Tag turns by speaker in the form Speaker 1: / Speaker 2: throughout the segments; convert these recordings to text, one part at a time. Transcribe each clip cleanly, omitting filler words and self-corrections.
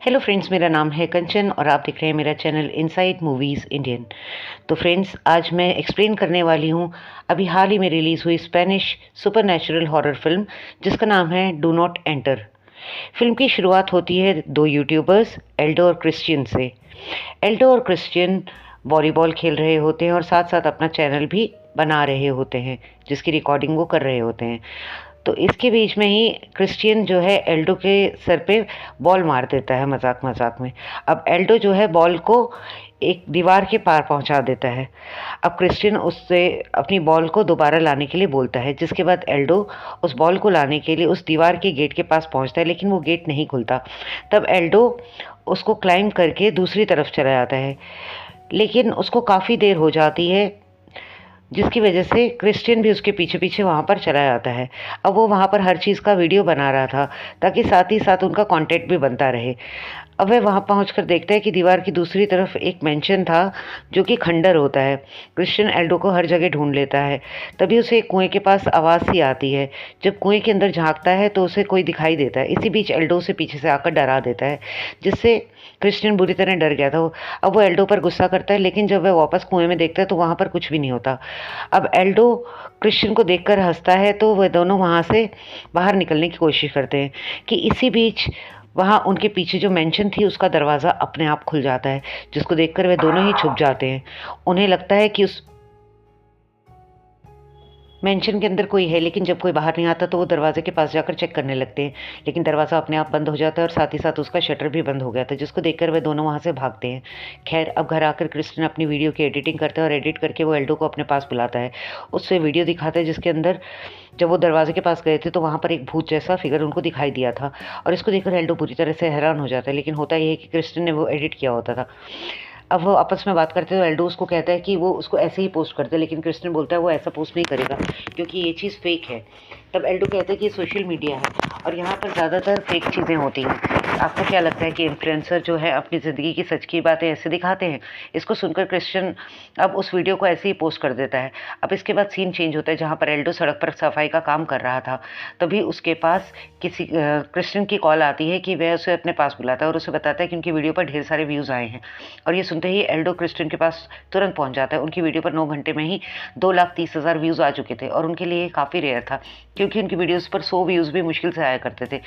Speaker 1: Hello friends, मेरा नाम है कंचन और आप देख रहे हैं मेरा चैनल इनसाइड मूवीज़ इंडियन। तो फ्रेंड्स, आज मैं एक्सप्लेन करने वाली हूँ अभी हाल ही में रिलीज़ हुई स्पेनिश सुपरनैचुरल हॉरर फिल्म जिसका नाम है डू नॉट एंटर। फिल्म की शुरुआत होती है दो यूट्यूबर्स एल्डो और क्रिश्चियन से। एल्डो और क्रिश्चियन वॉलीबॉल खेल रहे होते हैं और साथ साथ अपना चैनल भी बना रहे होते हैं जिसकी रिकॉर्डिंग वो कर रहे होते हैं। तो इसके बीच में ही क्रिश्चियन जो है एल्डो के सर पे बॉल मार देता है मजाक मजाक में। अब एल्डो जो है बॉल को एक दीवार के पार पहुंचा देता है। अब क्रिश्चियन उससे अपनी बॉल को दोबारा लाने के लिए बोलता है, जिसके बाद एल्डो उस बॉल को लाने के लिए उस दीवार के गेट के पास पहुंचता है, लेकिन वो गेट नहीं खुलता। तब एल्डो उसको क्लाइंब करके दूसरी तरफ चला जाता है, लेकिन उसको काफ़ी देर हो जाती है जिसकी वजह से क्रिश्चियन भी उसके पीछे पीछे वहाँ पर चला जाता है। अब वो वहाँ पर हर चीज़ का वीडियो बना रहा था ताकि साथ ही साथ उनका कंटेंट भी बनता रहे। अब वह वहाँ पहुँचकर देखता है कि दीवार की दूसरी तरफ एक मेंशन था जो कि खंडर होता है। क्रिश्चियन एल्डो को हर जगह ढूंढ लेता है। तभी उसे एक कुएं के पास आवाज़ सी आती है। जब कुएं के अंदर झांकता है तो उसे कोई दिखाई देता है। इसी बीच एल्डो उसे पीछे से आकर डरा देता है, जिससे क्रिश्चियन बुरी तरह डर गया था। अब वो एल्डो पर गुस्सा करता है, लेकिन जब वह वापस कुएं में देखता है तो वहाँ पर कुछ भी नहीं होता। अब एल्डो क्रिश्चियन को देखकर हंसता है, तो वह दोनों वहाँ से बाहर निकलने की कोशिश करते हैं कि इसी बीच वहाँ उनके पीछे जो मेंशन थी उसका दरवाज़ा अपने आप खुल जाता है, जिसको देखकर वे दोनों ही छुप जाते हैं। उन्हें लगता है कि उस मेंशन के अंदर कोई है, लेकिन जब कोई बाहर नहीं आता तो वो दरवाजे के पास जाकर चेक करने लगते हैं, लेकिन दरवाज़ा अपने आप बंद हो जाता है और साथ ही साथ उसका शटर भी बंद हो गया था, जिसको देखकर वे दोनों वहाँ से भागते हैं। खैर, अब घर आकर क्रिस्टिन अपनी वीडियो की एडिटिंग करता है और एडिट करके वो एल्डो को अपने पास बुलाता है। उससे वीडियो दिखाता है जिसके अंदर जब वो दरवाजे के पास गए थे तो वहाँ पर एक भूत जैसा फिगर उनको दिखाई दिया था, और इसको देखकर एल्डो पूरी तरह से हैरान हो जाता है। लेकिन होता यह है कि क्रिस्टिन ने वो एडिट किया होता था। अब वो आपस में बात करते हैं तो एल्डो उसको कहता है कि वो उसको ऐसे ही पोस्ट कर दे, लेकिन क्रिस्टियन बोलता है वो ऐसा पोस्ट नहीं करेगा क्योंकि ये चीज़ फेक है। तब एल्डो कहता है कि ये सोशल मीडिया है और यहाँ पर ज़्यादातर फेक चीज़ें होती हैं। आपको क्या लगता है कि इन्फ्लुएंसर जो है अपनी ज़िंदगी की सच की बातें ऐसे दिखाते हैं? इसको सुनकर क्रिश्चियन अब उस वीडियो को ऐसे ही पोस्ट कर देता है। अब इसके बाद सीन चेंज होता है, जहाँ पर एल्डो सड़क पर सफाई का काम कर रहा था। तभी उसके पास क्रिश्चियन की कॉल आती है कि वह उसे अपने पास बुलाता है और उसे बताता है कि उनकी वीडियो पर ढेर सारे व्यूज़ आए हैं। और ये सुनते ही एल्डो क्रिश्चियन के पास तुरंत पहुंच जाता है। उनकी वीडियो पर 9 घंटे में ही 2,30,000 व्यूज़ आ चुके थे और उनके लिए काफ़ी रेयर था, क्योंकि उनकी वीडियोस पर 100 व्यूज़ भी मुश्किल से आया करते थे।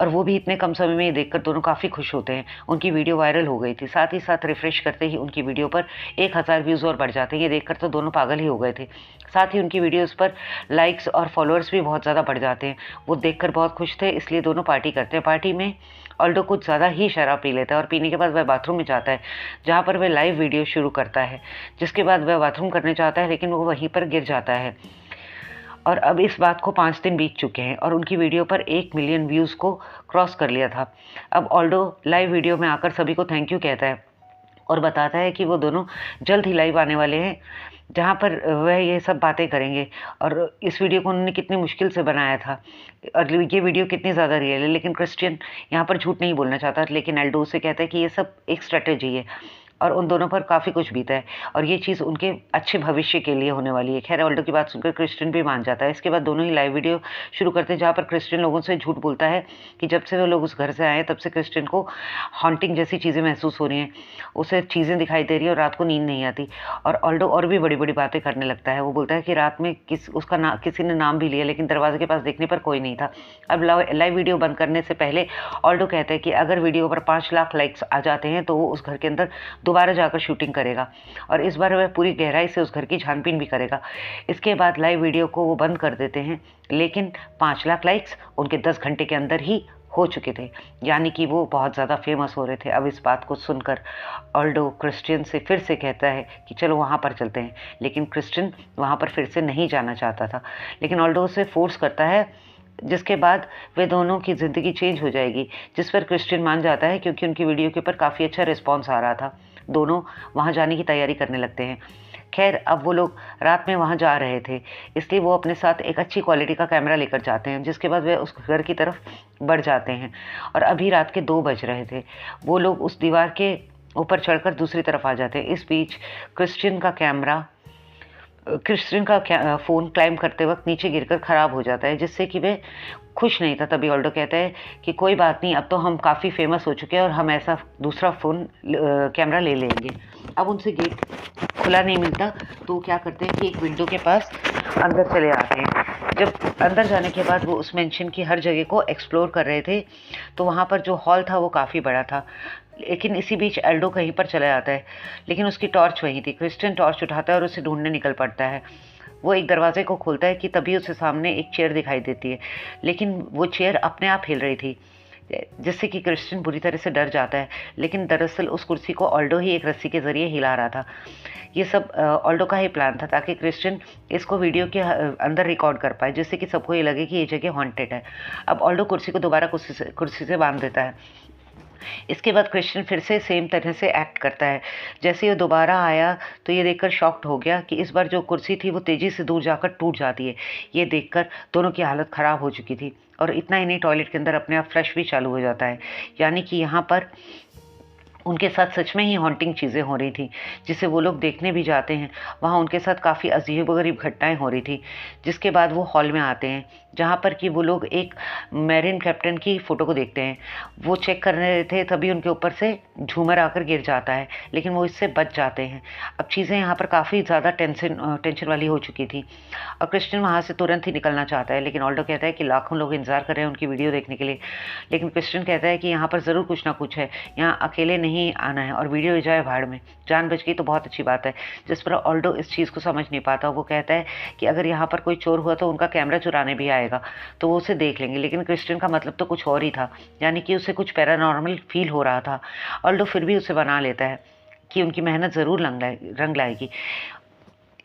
Speaker 1: और वो भी इतने कम समय में ये देखकर दोनों काफ़ी खुश होते हैं। उनकी वीडियो वायरल हो गई थी। साथ ही साथ रिफ्रेश करते ही उनकी वीडियो पर 1,000 व्यूज़ और बढ़ जाते हैं। ये देखकर तो दोनों पागल ही हो गए थे। साथ ही उनकी वीडियोस पर लाइक्स और फॉलोअर्स भी बहुत ज़्यादा बढ़ जाते हैं। वो देखकर बहुत खुश थे, इसलिए दोनों पार्टी करते हैं। पार्टी में ऑल्डो कुछ ज़्यादा ही शराब पी लेता है और पीने के बाद वह बाथरूम में जाता है, जहाँ पर वह लाइव वीडियो शुरू करता है। जिसके बाद वह बाथरूम करने जाता है, लेकिन वो वहीं पर गिर जाता है। और अब इस बात को 5 दिन बीत चुके हैं और उनकी वीडियो पर 1 मिलियन व्यूज़ को क्रॉस कर लिया था। अब ऑल्डो लाइव वीडियो में आकर सभी को थैंक यू कहता है और बताता है कि वो दोनों जल्द ही लाइव आने वाले हैं, जहाँ पर वह ये सब बातें करेंगे और इस वीडियो को उन्होंने कितनी मुश्किल से बनाया था और ये वीडियो कितनी ज़्यादा रियल है। लेकिन क्रिश्चियन यहाँ पर झूठ नहीं बोलना चाहता, लेकिन एल्डो से कहता है कि ये सब एक स्ट्रेटेजी है और उन दोनों पर काफ़ी कुछ बीता है और ये चीज़ उनके अच्छे भविष्य के लिए होने वाली है। खैर, ऑल्डो की बात सुनकर क्रिश्चियन भी मान जाता है। इसके बाद दोनों ही लाइव वीडियो शुरू करते हैं, जहाँ पर क्रिश्चियन लोगों से झूठ बोलता है कि जब से वो लोग उस घर से आए तब से क्रिश्चियन को हॉन्टिंग जैसी चीज़ें महसूस हो रही हैं। उसे चीज़ें दिखाई दे रही है और रात को नींद नहीं आती। और ऑल्डो और भी बड़ी बड़ी बातें करने लगता है। वो बोलता है कि रात में किसी ने नाम भी लिया, लेकिन दरवाजे के पास देखने पर कोई नहीं था। अब लाइव वीडियो बंद करने से पहले ऑल्डो कहता है कि अगर वीडियो पर 5 लाख लाइक्स आ जाते हैं तो वो उस घर के अंदर दोबारा जाकर शूटिंग करेगा और इस बार वह पूरी गहराई से उस घर की छानबीन भी करेगा। इसके बाद लाइव वीडियो को वो बंद कर देते हैं, लेकिन 5 लाख लाइक्स उनके 10 घंटे के अंदर ही हो चुके थे, यानी कि वो बहुत ज़्यादा फेमस हो रहे थे। अब इस बात को सुनकर ऑल्डो क्रिश्चियन से फिर से कहता है कि चलो वहाँ पर चलते हैं, लेकिन क्रिश्चियन वहाँ पर फिर से नहीं जाना चाहता था, लेकिन ऑल्डो उसे फोर्स करता है, जिसके बाद वे दोनों की ज़िंदगी चेंज हो जाएगी। जिस पर क्रिश्चियन मान जाता है क्योंकि उनकी वीडियो के ऊपर काफ़ी अच्छा रिस्पॉन्स आ रहा था। दोनों वहाँ जाने की तैयारी करने लगते हैं। खैर, अब वो लोग रात में वहाँ जा रहे थे, इसलिए वो अपने साथ एक अच्छी क्वालिटी का कैमरा लेकर जाते हैं, जिसके बाद वे उस घर की तरफ बढ़ जाते हैं। और अभी रात के 2 बज रहे थे। वो लोग उस दीवार के ऊपर चढ़कर दूसरी तरफ आ जाते हैं। इस बीच क्रिश्चियन का कैमरा क्रिस्टियन का फ़ोन क्लाइम करते वक्त नीचे गिरकर ख़राब हो जाता है, जिससे कि वह खुश नहीं था। तभी ऑल्डो कहता है कि कोई बात नहीं, अब तो हम काफ़ी फेमस हो चुके हैं और हम ऐसा दूसरा फ़ोन कैमरा ले लेंगे। अब उनसे गेट खुला नहीं मिलता, तो वो क्या करते हैं कि एक विंडो के पास अंदर चले आते हैं। जब अंदर जाने के बाद वो उस मेंशन की हर जगह को एक्सप्लोर कर रहे थे, तो वहाँ पर जो हॉल था वो काफ़ी बड़ा था। लेकिन इसी बीच एल्डो कहीं पर चला जाता है, लेकिन उसकी टॉर्च वहीं थी। क्रिस्टियन टॉर्च उठाता है और उसे ढूंढने निकल पड़ता है। वो एक दरवाजे को खोलता है कि तभी उसे सामने एक चेयर दिखाई देती है, लेकिन वो चेयर अपने आप हिल रही थी, जिससे कि क्रिस्टियन बुरी तरह से डर जाता है। लेकिन दरअसल उस कुर्सी को ऑल्डो ही एक रस्सी के ज़रिए हिला रहा था। ये सब ऑल्डो का ही प्लान था, ताकि क्रिस्टियन इसको वीडियो के अंदर रिकॉर्ड कर पाए, जिससे कि सबको ये लगे कि ये जगह हॉन्टेड है। अब ऑल्डो कुर्सी को दोबारा कुर्सी से बांध देता है। इसके बाद क्रिस्टियन फिर से सेम तरह से एक्ट करता है। जैसे ही वो दोबारा आया तो ये देखकर शॉक्ड हो गया कि इस बार जो कुर्सी थी वो तेज़ी से दूर जाकर टूट जाती है। ये देखकर दोनों की हालत ख़राब हो चुकी थी, और इतना ही नहीं, टॉयलेट के अंदर अपने आप फ्लश भी चालू हो जाता है। यानी कि यहाँ पर उनके साथ सच में ही हॉन्टिंग चीज़ें हो रही थी, जिसे वो लोग देखने भी जाते हैं। वहाँ उनके साथ काफ़ी अजीबोगरीब घटनाएं हो रही थी। जिसके बाद वो हॉल में आते हैं, जहाँ पर कि वो लोग एक मैरीन कैप्टन की फ़ोटो को देखते हैं। वो चेक कर रहे थे, तभी उनके ऊपर से झूमर आकर गिर जाता है, लेकिन वो इससे बच जाते हैं। अब चीज़ें यहाँ पर काफ़ी ज़्यादा टेंशन वाली हो चुकी थी, और क्रिस्टियन वहाँ से तुरंत ही निकलना चाहता है। लेकिन ऑल्डो कहता है कि लाखों लोग इंतज़ार कर रहे हैं उनकी वीडियो देखने के लिए। लेकिन क्रिस्टियन कहता है कि यहाँ पर ज़रूर कुछ ना कुछ है, यहाँ अकेले नहीं आना है, और वीडियो जाए भाड़ में, जान बच गई तो बहुत अच्छी बात है। जिस पर ऑल्डो इस चीज़ को समझ नहीं पाता। वो कहता है कि अगर यहाँ पर कोई चोर हुआ तो उनका कैमरा चुराने भी आएगा, तो वो उसे देख लेंगे। लेकिन क्रिस्टियन का मतलब तो कुछ और ही था, यानी कि उसे कुछ पैरानॉर्मल फील हो रहा था। ऑल्डो फिर भी उसे बना लेता है कि उनकी मेहनत ज़रूर रंग लाएगी।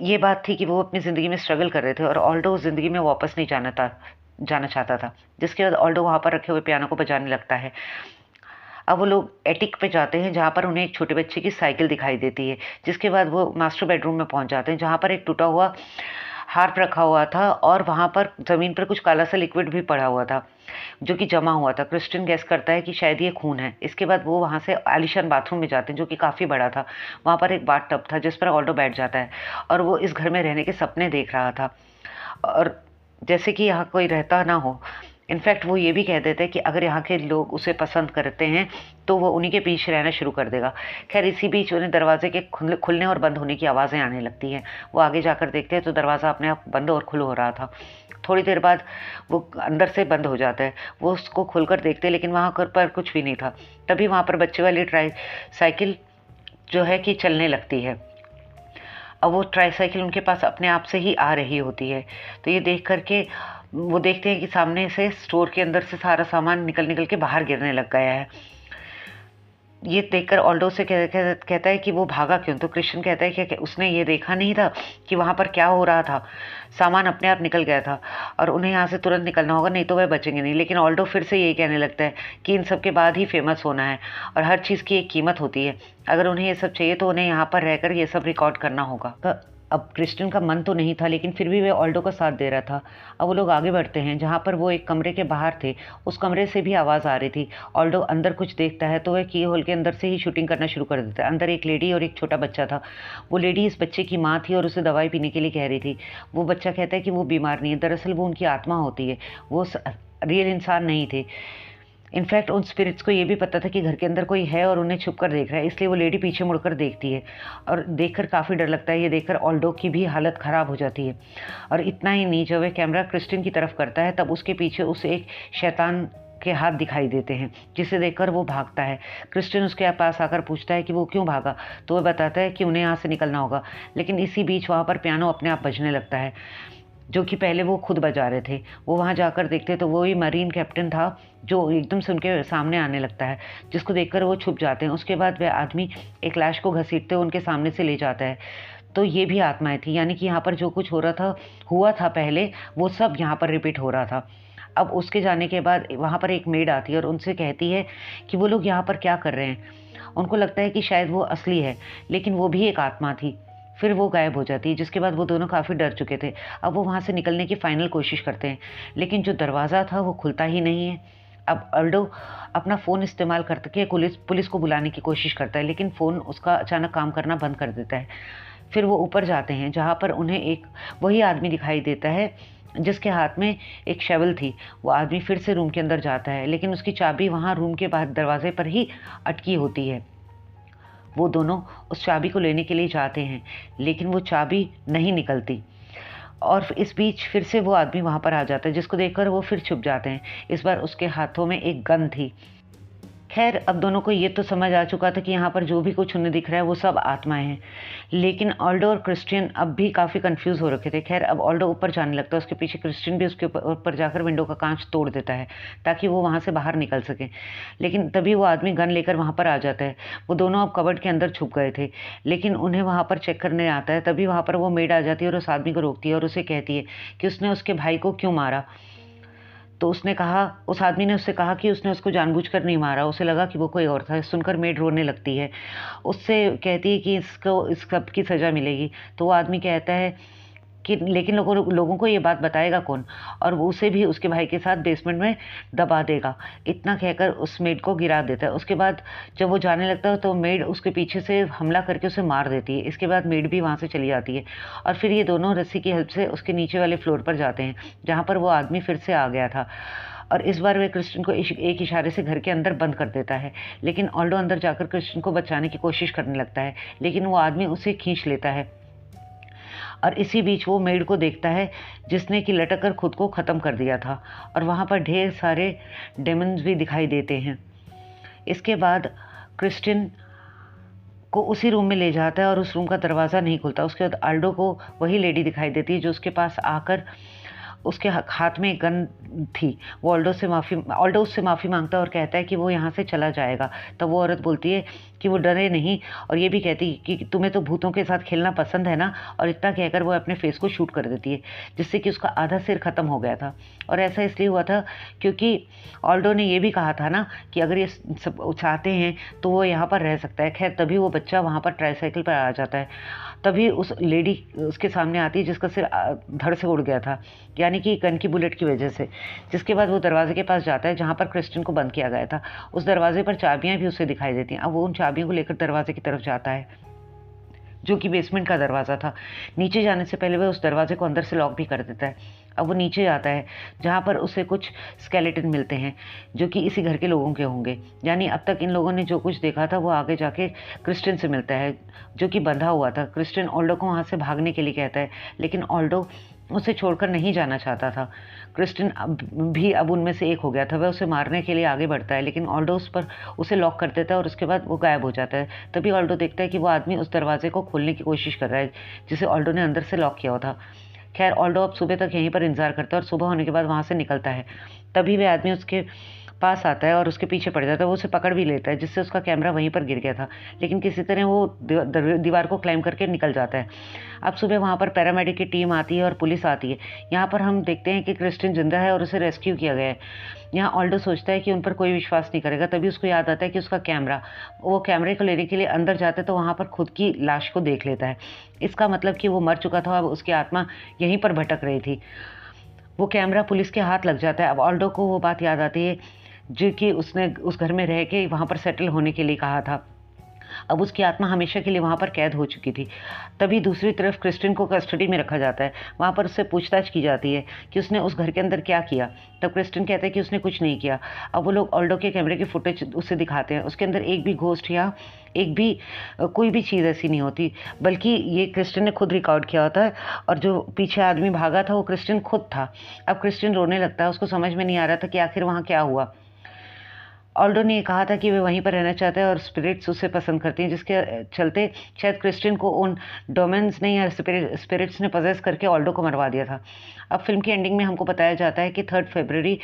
Speaker 1: ये बात थी कि वो अपनी ज़िंदगी में स्ट्रगल कर रहे थे, और ऑल्डो उस ज़िंदगी में वापस नहीं जाना चाहता था। जिसके बाद ऑल्डो वहाँ पर रखे हुए पियानो को बजाने लगता है। अब वो लोग एटिक पे जाते हैं, जहाँ पर उन्हें एक छोटे बच्चे की साइकिल दिखाई देती है। जिसके बाद वो मास्टर बेडरूम में पहुँच जाते हैं, जहाँ पर एक टूटा हुआ हार्प रखा हुआ था, और वहाँ पर ज़मीन पर कुछ काला सा लिक्विड भी पड़ा हुआ था, जो कि जमा हुआ था। क्रिस्टियन गैस करता है कि शायद ये खून है। इसके बाद वो वहाँ से आलीशान बाथरूम में जाते हैं, जो कि काफ़ी बड़ा था। वहाँ पर एक बाथ टब था, जिस पर ऑल्डो बैठ जाता है, और वो इस घर में रहने के सपने देख रहा था, और जैसे कि यहाँ कोई रहता ना हो। इनफैक्ट वो ये भी कह देते हैं कि अगर यहाँ के लोग उसे पसंद करते हैं तो वो उन्हीं के पीछे रहना शुरू कर देगा। खैर, इसी बीच उन्हें दरवाजे के खुलने और बंद होने की आवाज़ें आने लगती हैं। वो आगे जाकर देखते हैं तो दरवाज़ा अपने आप बंद और खुल हो रहा था। थोड़ी देर बाद वो अंदर से बंद हो जाता है। वो उसको खुलकर देखते हैं, लेकिन वहाँ पर कुछ भी नहीं था। तभी वहाँ पर बच्चे वाली साइकिल जो है कि चलने लगती है। अब वो ट्राईसाइकिल उनके पास अपने आप से ही आ रही होती है। तो ये देख कर के वो देखते हैं कि सामने से स्टोर के अंदर से सारा सामान निकल निकल के बाहर गिरने लग गया है। ये देखकर ऑल्डो से कहता है कि वो भागा क्यों। तो क्रिस्टियन कहता है कि उसने ये देखा नहीं था कि वहाँ पर क्या हो रहा था। सामान अपने आप निकल गया था, और उन्हें यहाँ से तुरंत निकलना होगा, नहीं तो वह बचेंगे नहीं। लेकिन ऑल्डो फिर से यही कहने लगता है कि इन सब के बाद ही फेमस होना है, और हर चीज़ की एक कीमत होती है। अगर उन्हें ये सब चाहिए तो उन्हें यहाँ पर रहकर ये सब रिकॉर्ड करना होगा। अब क्रिस्टियन का मन तो नहीं था, लेकिन फिर भी वह ऑल्डो का साथ दे रहा था। अब वो लोग आगे बढ़ते हैं, जहाँ पर वो एक कमरे के बाहर थे। उस कमरे से भी आवाज़ आ रही थी। ऑल्डो अंदर कुछ देखता है तो वह की होल के अंदर से ही शूटिंग करना शुरू कर देता है। अंदर एक लेडी और एक छोटा बच्चा था। वो लेडी इस बच्चे की माँ थी और उसे दवाई पीने के लिए कह रही थी। वो बच्चा कहता है कि वो बीमार नहीं है, दरअसल वो उनकी आत्मा होती है, वो रियल इंसान नहीं थे। इनफैक्ट उन स्पिरिट्स को ये भी पता था कि घर के अंदर कोई है और उन्हें छुप कर देख रहा है, इसलिए वो लेडी पीछे मुड़कर देखती है, और देखकर काफ़ी डर लगता है। ये देखकर ऑल्डो की भी हालत ख़राब हो जाती है। और इतना ही नहीं, जब वह कैमरा क्रिस्टियन की तरफ करता है तब उसके पीछे उसे एक शैतान के हाथ दिखाई देते हैं, जिसे देखकर वो भागता है। क्रिस्टियन उसके पास आकर पूछता है कि वो क्यों भागा, तो वह बताता है कि उन्हें यहाँ से निकलना होगा। लेकिन इसी बीच वहाँ पर पियानो अपने आप बजने लगता है, जो कि पहले वो खुद बजा रहे थे। वो वहाँ जाकर देखते तो वही मरीन कैप्टन था, जो एकदम से उनके सामने आने लगता है, जिसको देखकर वो छुप जाते हैं। उसके बाद वह आदमी एक लाश को घसीटते उनके सामने से ले जाता है। तो ये भी आत्माएं थी, यानी कि यहाँ पर जो कुछ हुआ था पहले, वो सब यहाँ पर रिपीट हो रहा था। अब उसके जाने के बाद वहाँ पर एक मेड आती है और उनसे कहती है कि वो लोग यहाँ पर क्या कर रहे हैं। उनको लगता है कि शायद वो असली है, लेकिन वो भी एक आत्मा थी। फिर वो गायब हो जाती है, जिसके बाद वो दोनों काफ़ी डर चुके थे। अब वो वहाँ से निकलने की फाइनल कोशिश करते हैं, लेकिन जो दरवाज़ा था वो खुलता ही नहीं है। अब ऑल्डो अपना फ़ोन इस्तेमाल करके पुलिस को बुलाने की कोशिश करता है, लेकिन फ़ोन उसका अचानक काम करना बंद कर देता है। फिर वो ऊपर जाते हैं जहाँ पर उन्हें एक वही आदमी दिखाई देता है जिसके हाथ में एक शैवल थी। वो आदमी फिर से रूम के अंदर जाता है, लेकिन उसकी चाबी वहाँ रूम के बाहर दरवाजे पर ही अटकी होती है। वो दोनों उस चाबी को लेने के लिए जाते हैं, लेकिन वो चाबी नहीं निकलती। और इस बीच फिर से वो आदमी वहाँ पर आ जाता है, जिसको देखकर वो फिर छुप जाते हैं। इस बार उसके हाथों में एक गन थी। खैर, अब दोनों को ये तो समझ आ चुका था कि यहाँ पर जो भी कुछ उन्हें दिख रहा है वो सब आत्माएं हैं, लेकिन ऑल्डो और क्रिस्टियन अब भी काफ़ी कंफ्यूज हो रखे थे। खैर, अब ऑल्डो ऊपर जाने लगता है, उसके पीछे क्रिस्टियन भी उसके ऊपर जाकर विंडो का कांच तोड़ देता है ताकि वो वहाँ से बाहर निकल सके। लेकिन तभी वो आदमी गन लेकर वहाँ पर आ जाता है। वो दोनों अब कबर्ड के अंदर छुप गए थे, लेकिन उन्हें वहाँ पर चेक करने आता है। तभी वहाँ पर वो मेड आ जाती है और उस आदमी को रोकती है और उसे कहती है कि उसने उसके भाई को क्यों मारा। तो उसने कहा, उस आदमी ने उससे कहा कि उसने उसको जानबूझकर नहीं मारा, उसे लगा कि वो कोई और था। सुनकर मेड रोने लगती है, उससे कहती है कि इसको इस सब की सज़ा मिलेगी। तो वो आदमी कहता है कि लेकिन लोगों को ये बात बताएगा कौन, और वो उसे भी उसके भाई के साथ बेसमेंट में दबा देगा। इतना कहकर उस मेड को गिरा देता है। उसके बाद जब वो जाने लगता है तो मेड उसके पीछे से हमला करके उसे मार देती है। इसके बाद मेड भी वहाँ से चली जाती है और फिर ये दोनों रस्सी की हेल्प से उसके नीचे वाले फ्लोर पर जाते हैं जहाँ पर वो आदमी फिर से आ गया था। और इस बार वे क्रिस्टियन को एक इशारे से घर के अंदर बंद कर देता है, लेकिन ऑल्डो अंदर जाकर क्रिस्टियन को बचाने की कोशिश करने लगता है, लेकिन वो आदमी उसे खींच लेता है। और इसी बीच वो मेड को देखता है जिसने कि लटक कर खुद को ख़त्म कर दिया था, और वहाँ पर ढेर सारे डेमन्स भी दिखाई देते हैं। इसके बाद क्रिस्टियन को उसी रूम में ले जाता है और उस रूम का दरवाज़ा नहीं खुलता। उसके बाद ऑल्डो को वही लेडी दिखाई देती है जो उसके पास आकर उसके हाथ में एक गन थी। वो ऑल्डो उससे माफ़ी मांगता है और कहता है कि वो यहाँ से चला जाएगा। तब वो औरत बोलती है कि वो डरे नहीं, और ये भी कहती है कि तुम्हें तो भूतों के साथ खेलना पसंद है ना, और इतना कहकर वो अपने फेस को शूट कर देती है, जिससे कि उसका आधा सिर ख़त्म हो गया था। और ऐसा इसलिए हुआ था क्योंकि ऑल्डो ने ये भी कहा था ना कि अगर ये सब चाहते हैं तो वो यहाँ पर रह सकता है। खैर, तभी वो बच्चा वहाँ पर ट्राईसाइकिल पर आ जाता है। तभी उस लेडी उसके सामने आती है जिसका सिर धड़ से उड़ गया था, यानी कि गन की बुलेट की वजह से। जिसके बाद वो दरवाजे के पास जाता है जहाँ पर क्रिस्टियन को बंद किया गया था। उस दरवाजे पर चाबियाँ भी उसे दिखाई देती हैं। अब वो उन चाबियों को लेकर दरवाजे की तरफ जाता है जो कि बेसमेंट का दरवाज़ा था। नीचे जाने से पहले वह उस दरवाजे को अंदर से लॉक भी कर देता है। अब वो नीचे जाता है जहाँ पर उसे कुछ स्केलेटन मिलते हैं जो कि इसी घर के लोगों के होंगे। यानी अब तक इन लोगों ने जो कुछ देखा था वो आगे जाके क्रिस्टियन से मिलता है जो कि बंधा हुआ था। क्रिस्टियन ऑल्डो को वहाँ से भागने के लिए कहता है, लेकिन ऑल्डो उसे छोड़कर नहीं जाना चाहता था। क्रिस्टियन अब उनमें से एक हो गया था। वह उसे मारने के लिए आगे बढ़ता है, लेकिन ऑल्डो उसे लॉक कर देता है और उसके बाद वो गायब हो जाता है। तभी ऑल्डो देखता है कि वो आदमी उस दरवाजे को खोलने की कोशिश कर रहा है जिसे ऑल्डो ने अंदर से लॉक किया हुआ था। खैर, ऑल्डो अब सुबह तक यहीं पर इंतजार करता है और सुबह होने के बाद वहाँ से निकलता है। तभी वह आदमी उसके पास आता है और उसके पीछे पड़ जाता है। वो उसे पकड़ भी लेता है, जिससे उसका कैमरा वहीं पर गिर गया था, लेकिन किसी तरह वो दीवार को क्लाइम करके निकल जाता है। अब सुबह वहाँ पर पैरामेडिक की टीम आती है और पुलिस आती है। यहाँ पर हम देखते हैं कि क्रिस्टियन जिंदा है और उसे रेस्क्यू किया गया है। यहाँ ऑल्डो सोचता है कि उन पर कोई विश्वास नहीं करेगा। तभी उसको याद आता है कि उसका वो कैमरे को लेने के लिए अंदर जाता है तो वहाँ पर खुद की लाश को देख लेता है। इसका मतलब कि वो मर चुका था, अब उसकी आत्मा यहीं पर भटक रही थी। वो कैमरा पुलिस के हाथ लग जाता है। अब ऑल्डो को वो बात याद आती है जो कि उसने उस घर में रह के वहाँ पर सेटल होने के लिए कहा था। अब उसकी आत्मा हमेशा के लिए वहाँ पर कैद हो चुकी थी। तभी दूसरी तरफ क्रिस्टियन को कस्टडी में रखा जाता है। वहाँ पर उससे पूछताछ की जाती है कि उसने उस घर के अंदर क्या किया। तब क्रिस्टियन कहता है कि उसने कुछ नहीं किया। अब वो लोग ऑल्डो के कैमरे की फुटेज उसे दिखाते हैं। उसके अंदर एक भी घोस्ट या एक भी कोई भी चीज़ ऐसी नहीं होती, बल्कि ये क्रिस्टियन ने खुद रिकॉर्ड किया होता है, और जो पीछे आदमी भागा था वो क्रिस्टियन खुद था। अब क्रिस्टियन रोने लगता है। उसको समझ में नहीं आ रहा था कि आखिर वहाँ क्या हुआ। ऑल्डो ने कहा था कि वे वहीं पर रहना चाहते हैं और स्पिरिट्स उसे पसंद करती हैं, जिसके चलते शायद क्रिस्टियन को उन डोमेन्स ने या स्पिरिट्स ने पजेस करके ऑल्डो को मरवा दिया था। अब फिल्म की एंडिंग में हमको बताया जाता है कि 3 फरवरी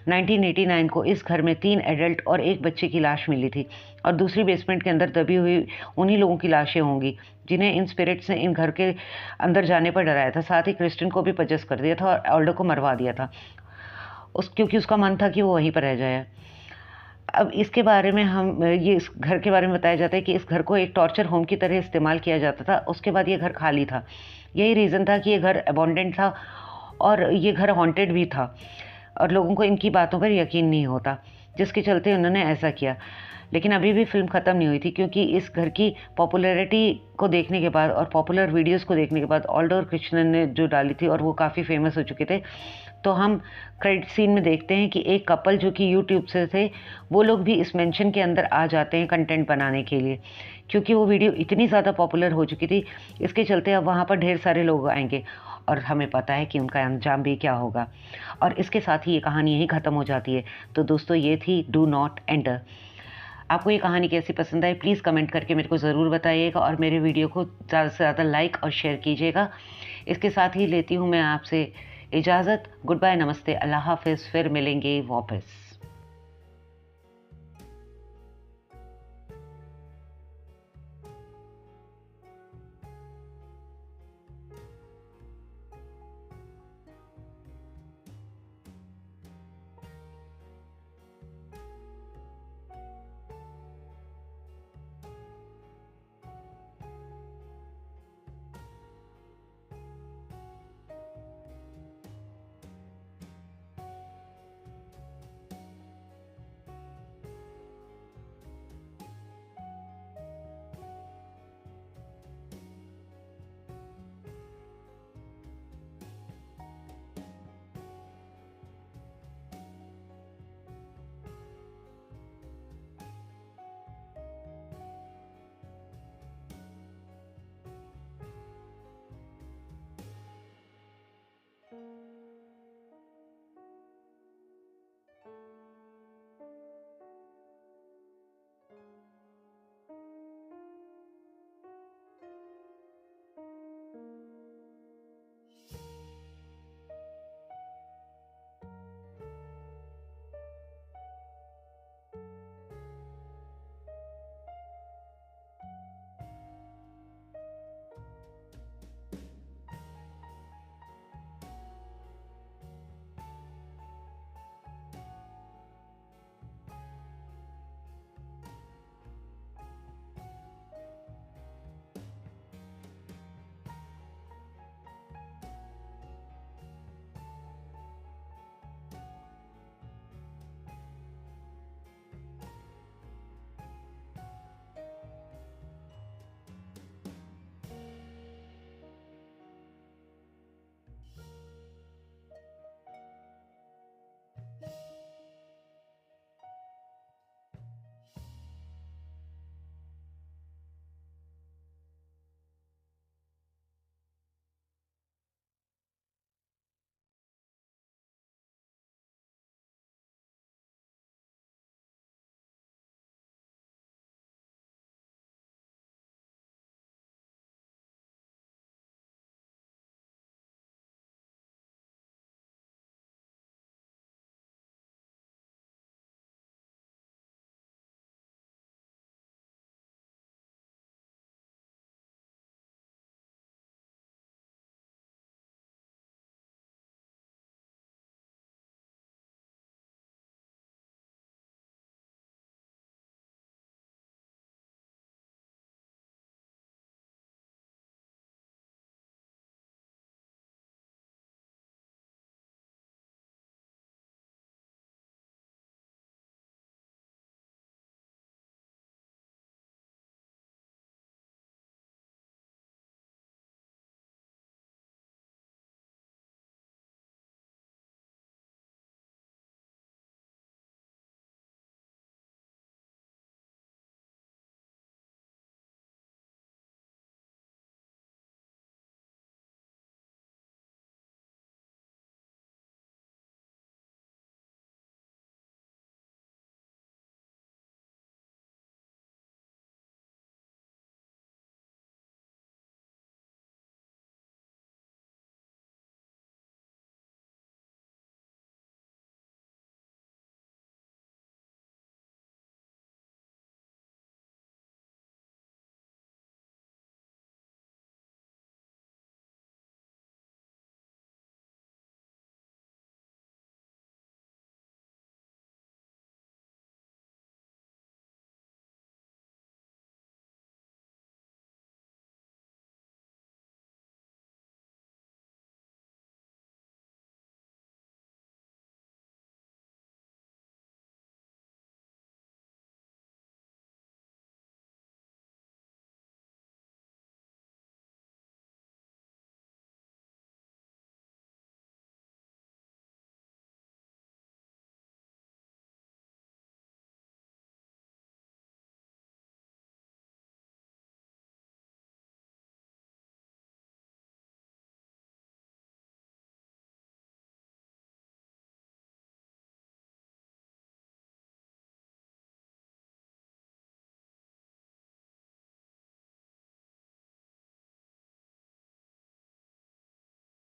Speaker 1: 1989 को इस घर में 3 एडल्ट और 1 बच्चे की लाश मिली थी, और दूसरी बेसमेंट के अंदर दबी हुई उन्हीं लोगों की लाशें होंगी जिन्हें इन स्पिरिट्स ने इन घर के अंदर जाने पर डराया था। साथ ही क्रिस्टियन को भी पजेस कर दिया था और ऑल्डो को मरवा दिया था क्योंकि उसका मन था कि वो वहीं पर रह जाए। अब इसके बारे में इस घर के बारे में बताया जाता है कि इस घर को एक टॉर्चर होम की तरह इस्तेमाल किया जाता था। उसके बाद ये घर खाली था। यही रीज़न था कि ये घर अबॉन्डेंट था और ये घर हॉन्टेड भी था, और लोगों को इनकी बातों पर यकीन नहीं होता, जिसके चलते उन्होंने ऐसा किया। लेकिन अभी भी फ़िल्म ख़त्म नहीं हुई थी, क्योंकि इस घर की पॉपुलैरिटी को देखने के बाद और पॉपुलर वीडियोज़ को देखने के बाद ऑल्डो और कृष्णन ने जो डाली थी और वो काफ़ी फ़ेमस हो चुके थे, तो हम क्रेडिट सीन में देखते हैं कि एक कपल जो कि यूट्यूब से थे, वो लोग भी इस मेंशन के अंदर आ जाते हैं कंटेंट बनाने के लिए, क्योंकि वो वीडियो इतनी ज़्यादा पॉपुलर हो चुकी थी। इसके चलते अब वहाँ पर ढेर सारे लोग आएँगे और हमें पता है कि उनका अंजाम भी क्या होगा। और इसके साथ ही ये कहानी यहीं ख़त्म हो जाती है। तो दोस्तों, ये थी डू नॉट एंटर। आपको ये कहानी कैसी पसंद आई, प्लीज़ कमेंट करके मेरे को ज़रूर बताइएगा और मेरे वीडियो को ज़्यादा से ज़्यादा लाइक और शेयर कीजिएगा। इसके साथ ही लेती हूँ मैं आपसे इजाज़त। गुड बाय, नमस्ते, अल्लाह हाफ़िज़। फिर मिलेंगे वापस।